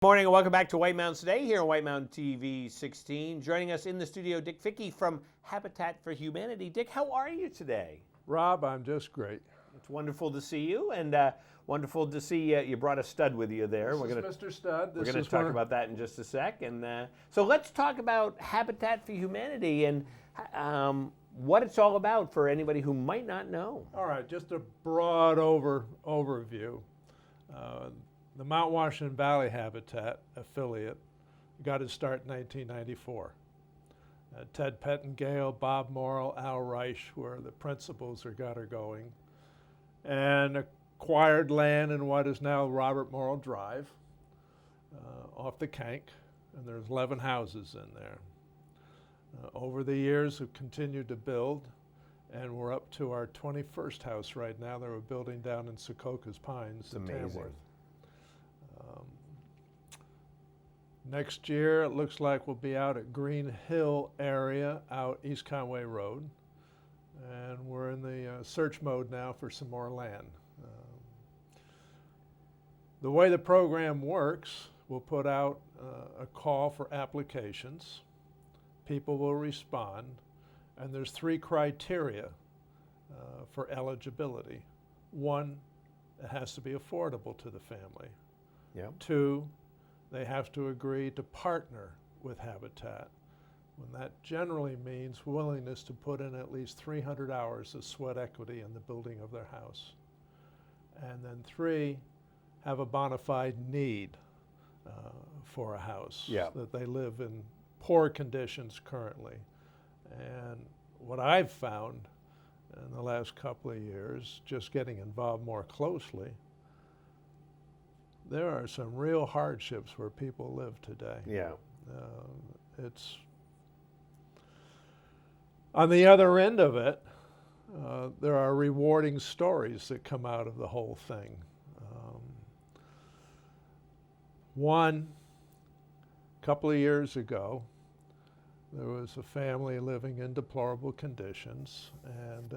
Morning and welcome back to White Mountains Today here on White Mountain TV 16. Joining us in the studio, Dick Ficke from Habitat for Humanity. Dick, how are you today? Rob, I'm just great. It's wonderful to see you, and wonderful to see you brought a stud with you there. This is Mr. Stud. We're going to talk about that in just a sec. And so let's talk about Habitat for Humanity and what it's all about for anybody who might not know. All right, just a broad overview. The Mount Washington Valley Habitat affiliate got its start in 1994. Ted Pettengale, Bob Morrill, Al Reich were the principals that got her going, and acquired land in what is now Robert Morrill Drive off the Kank, and there's 11 houses in there. Over the years, we've continued to build, and we're up to our 21st house right now that we're building down in Secaucus Pines in Tamworth. Next year, it looks like we'll be out at Green Hill area out East Conway Road. And we're in the search mode now for some more land. The way the program works, we'll put out a call for applications. People will respond. And there's 3 criteria for eligibility. 1, it has to be affordable to the family. Yep. 2, they have to agree to partner with Habitat. When that generally means willingness to put in at least 300 hours of sweat equity in the building of their house. And then 3, have a bona fide need for a house. Yep. That they live in poor conditions currently. And what I've found in the last couple of years, just getting involved more closely, there are some real hardships where people live today. Yeah. It's on the other end of it, there are rewarding stories that come out of the whole thing. One, a couple of years ago, there was a family living in deplorable conditions, and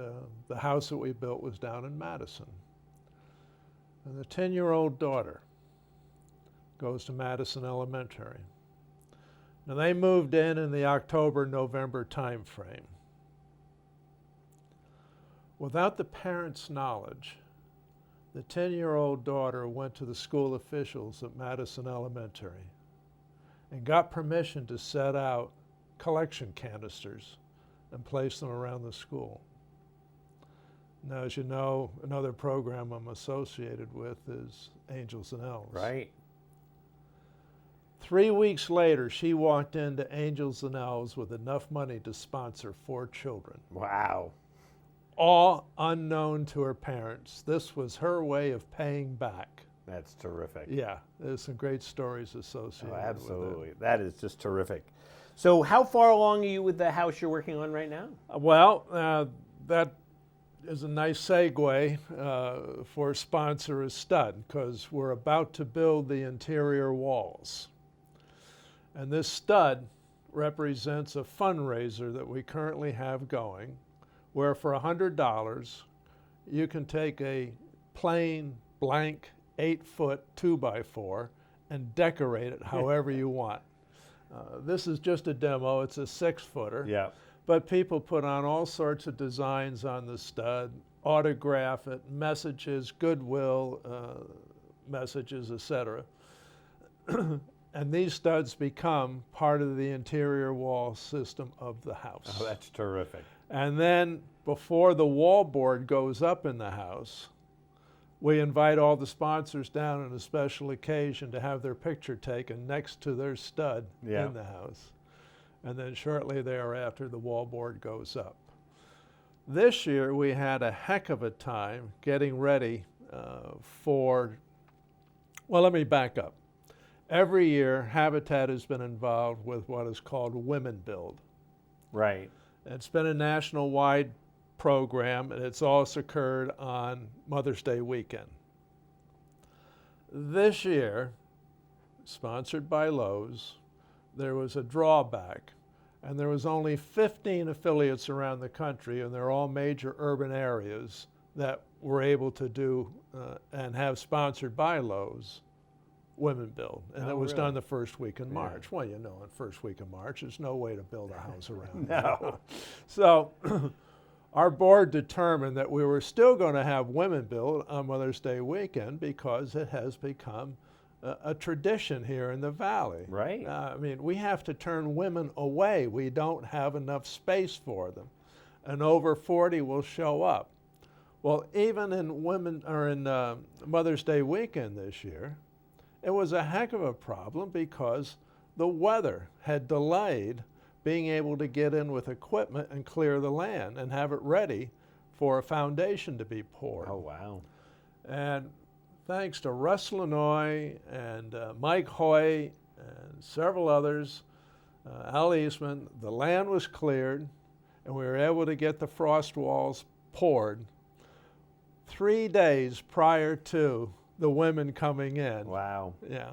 the house that we built was down in Madison. And the 10-year-old daughter goes to Madison Elementary. Now they moved in the October-November time frame. Without the parents' knowledge, the 10-year-old daughter went to the school officials at Madison Elementary and got permission to set out collection canisters and place them around the school. Now, as you know, another program I'm associated with is Angels and Elves. Right. 3 weeks later, she walked into Angels and Elves with enough money to sponsor 4 children. Wow. All unknown to her parents. This was her way of paying back. That's terrific. Yeah, there's some great stories associated with it. Absolutely. That is just terrific. So how far along are you with the house you're working on right now? Well, that is a nice segue for sponsor as stud, because we're about to build the interior walls. And this stud represents a fundraiser that we currently have going, where for $100, you can take a plain, blank, 8-foot 2x4 and decorate it however you want. This is just a demo. It's a 6-footer. Yeah. But people put on all sorts of designs on the stud, autograph it, messages, goodwill messages, etc. And these studs become part of the interior wall system of the house. Oh, that's terrific. And then before the wall board goes up in the house, we invite all the sponsors down on a special occasion to have their picture taken next to their stud in the house. And then shortly thereafter, the wall board goes up. This year, we had a heck of a time getting ready well, let me back up. Every year, Habitat has been involved with what is called Women Build. Right. It's been a national-wide program, and it's also occurred on Mother's Day weekend. This year, sponsored by Lowe's, there was a drawback, and there was only 15 affiliates around the country, and they're all major urban areas that were able to do and have sponsored by Lowe's women build, and it was really? done the first week in Yeah. March. Well, you know, in first week of March, there's no way to build a house around No. that. So our board determined that we were still going to have women build on Mother's Day weekend because it has become a tradition here in the valley. Right. I mean, we have to turn women away. We don't have enough space for them. And over 40 will show up. Well, even in Mother's Day weekend this year, it was a heck of a problem because the weather had delayed being able to get in with equipment and clear the land and have it ready for a foundation to be poured. Oh, wow. And thanks to Russ Lanoy and Mike Hoy and several others, Al Eastman, the land was cleared and we were able to get the frost walls poured 3 days prior to the women coming in. Wow. Yeah.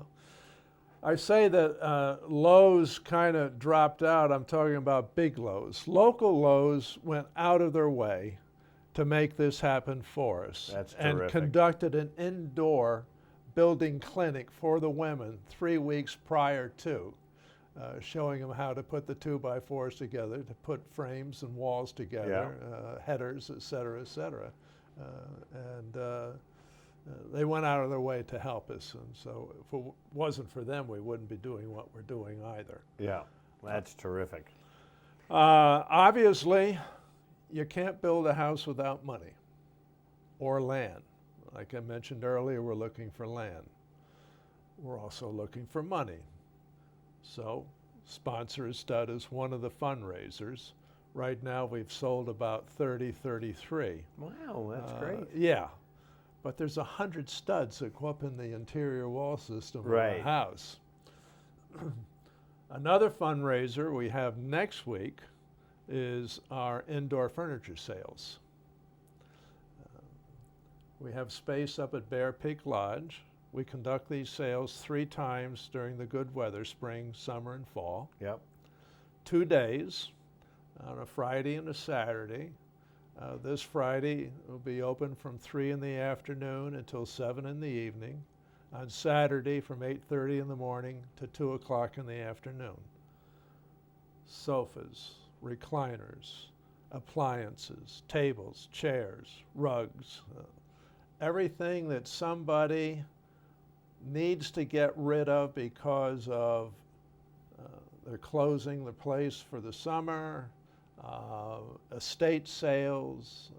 I say that Lowe's kind of dropped out. I'm talking about big Lowe's. Local Lowe's went out of their way to make this happen for us. That's and terrific. conducted an indoor building clinic for the women 3 weeks prior to, showing them how to put the 2x4s together, to put frames and walls together, headers, et cetera, et cetera. They went out of their way to help us, and so if it wasn't for them, we wouldn't be doing what we're doing either. Yeah, that's terrific. Obviously, you can't build a house without money or land. Like I mentioned earlier, we're looking for land. We're also looking for money. So Sponsor a Stud is one of the fundraisers. Right now, we've sold about 33. Wow, that's great. Yeah. But there's 100 studs that go up in the interior wall system of Right. the house. Another fundraiser we have next week is our indoor furniture sales. We have space up at Bear Peak Lodge. We conduct these sales 3 times during the good weather, spring, summer, and fall. Yep. 2 days, on a Friday and a Saturday. This Friday will be open from 3 in the afternoon until 7 in the evening. On Saturday from 8:30 in the morning to 2 o'clock in the afternoon. Sofas, recliners, appliances, tables, chairs, rugs, everything that somebody needs to get rid of because of they're closing the place for the summer, estate sales,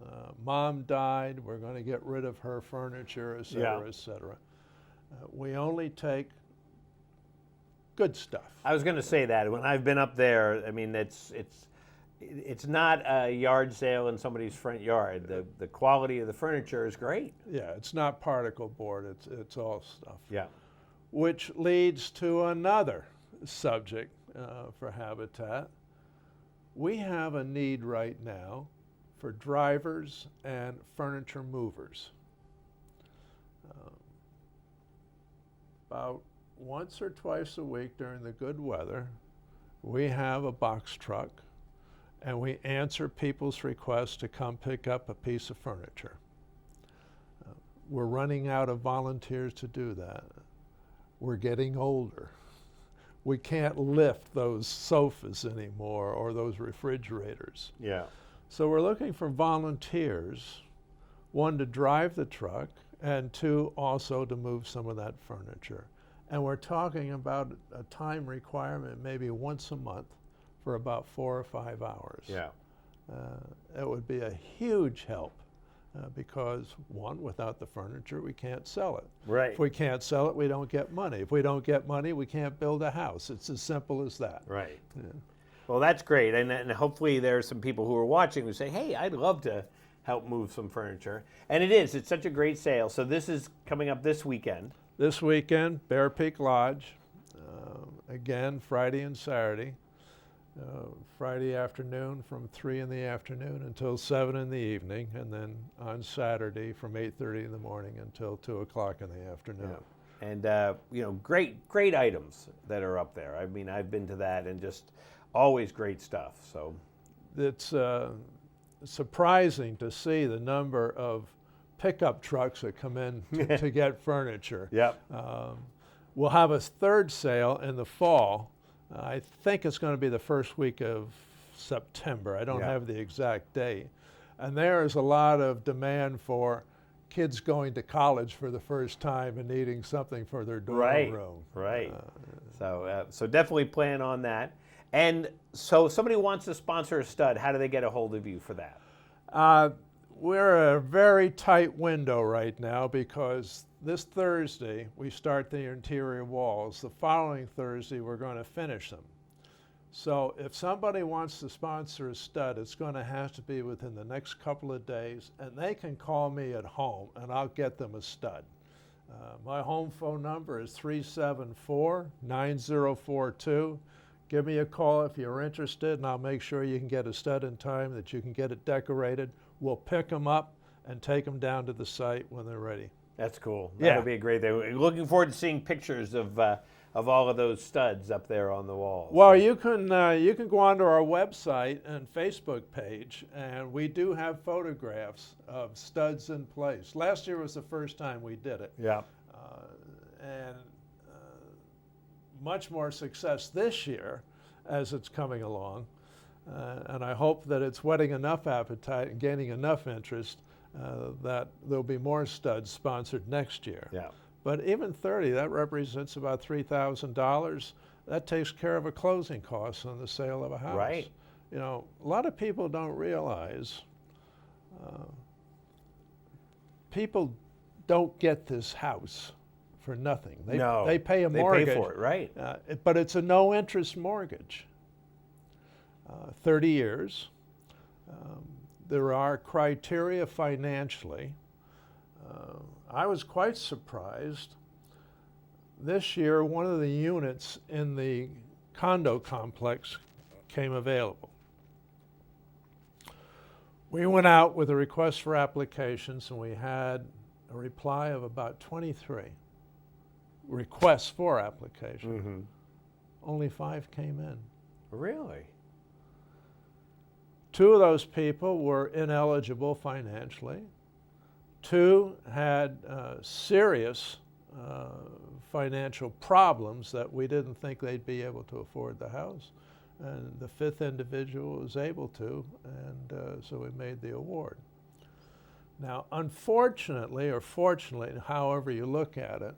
mom died, we're going to get rid of her furniture, et cetera, et cetera. We only take good stuff. I was going to say that when I've been up there. I mean, it's not a yard sale in somebody's front yard. The quality of the furniture is great. Yeah, it's not particle board. It's all stuff. Yeah. Which leads to another subject for Habitat. We have a need right now for drivers and furniture movers. About once or twice a week during the good weather, we have a box truck and we answer people's requests to come pick up a piece of furniture. We're running out of volunteers to do that. We're getting older. We can't lift those sofas anymore or those refrigerators. Yeah. So we're looking for volunteers, 1 to drive the truck and 2 also to move some of that furniture. And we're talking about a time requirement maybe once a month for about 4 or 5 hours. Yeah. It would be a huge help because 1, without the furniture, we can't sell it. Right. If we can't sell it, we don't get money. If we don't get money, we can't build a house. It's as simple as that. Right. Yeah. Well, that's great, and hopefully there's some people who are watching who say, "Hey, I'd love to help move some furniture." And it's such a great sale. So this is coming up this weekend. This weekend, Bear Peak Lodge, again, Friday and Saturday. Friday afternoon from 3 in the afternoon until 7 in the evening, and then on Saturday from 8:30 in the morning until 2 o'clock in the afternoon. Yeah. And great items that are up there. I mean, I've been to that, and just always great stuff. So it's surprising to see the number of pickup trucks that come in to get furniture. Yep. We'll have a third sale in the fall. I think it's going to be the first week of September. I don't Yeah. have the exact date. And there is a lot of demand for kids going to college for the first time and needing something for their dorm room. Right. So definitely plan on that. And so somebody wants to sponsor a stud. How do they get a hold of you for that? We're a very tight window right now because this Thursday we start the interior walls. The following Thursday we're going to finish them. So if somebody wants to sponsor a stud, it's going to have to be within the next couple of days, and they can call me at home and I'll get them a stud. My home phone number is 374-9042. Give me a call if you're interested, and I'll make sure you can get a stud in time, that you can get it decorated. We'll pick them up and take them down to the site when they're ready. That's cool. Yeah. That'll be a great thing. Looking forward to seeing pictures of all of those studs up there on the walls. Well, you can go onto our website and Facebook page, and we do have photographs of studs in place. Last year was the first time we did it. Yeah. And much more success this year as it's coming along. And I hope that it's whetting enough appetite and gaining enough interest that there'll be more studs sponsored next year. Yeah. But even 30, that represents about $3,000. That takes care of a closing cost on the sale of a house. Right. You know, a lot of people don't realize people don't get this house for nothing. They pay a mortgage. They pay for it, right? But it's a no-interest mortgage. 30 years. There are criteria financially. I was quite surprised. This year, one of the units in the condo complex came available. We went out with a request for applications, and we had a reply of about 23 requests for application. Mm-hmm. Only 5 came in. Really? 2 of those people were ineligible financially. 2 had serious financial problems that we didn't think they'd be able to afford the house. And the 5th individual was able to, and so we made the award. Now, unfortunately, or fortunately, however you look at it,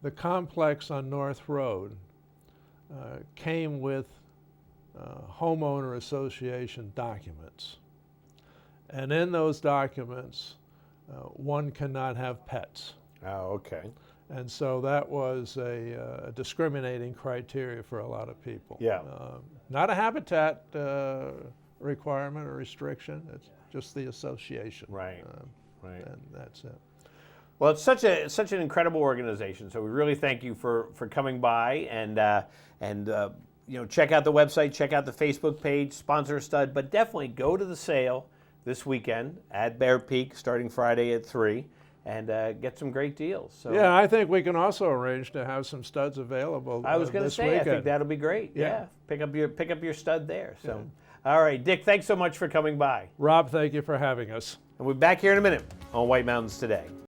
the complex on North Road came with homeowner association documents. And in those documents, one cannot have pets. Oh, okay. And so that was a discriminating criteria for a lot of people. Yeah. Not a habitat requirement or restriction, it's just the association. Right. Right. And that's it. Well, it's such an incredible organization. So we really thank you for coming by and check out the website, check out the Facebook page, sponsor a stud, but definitely go to the sale this weekend at Bear Peak starting Friday at 3 and get some great deals. So Yeah, I think we can also arrange to have some studs available. I was going to this say, weekend. I think that'll be great. Yeah. Pick up your stud there. So, all right, Dick, thanks so much for coming by. Rob, thank you for having us. And we'll be back here in a minute on White Mountains Today.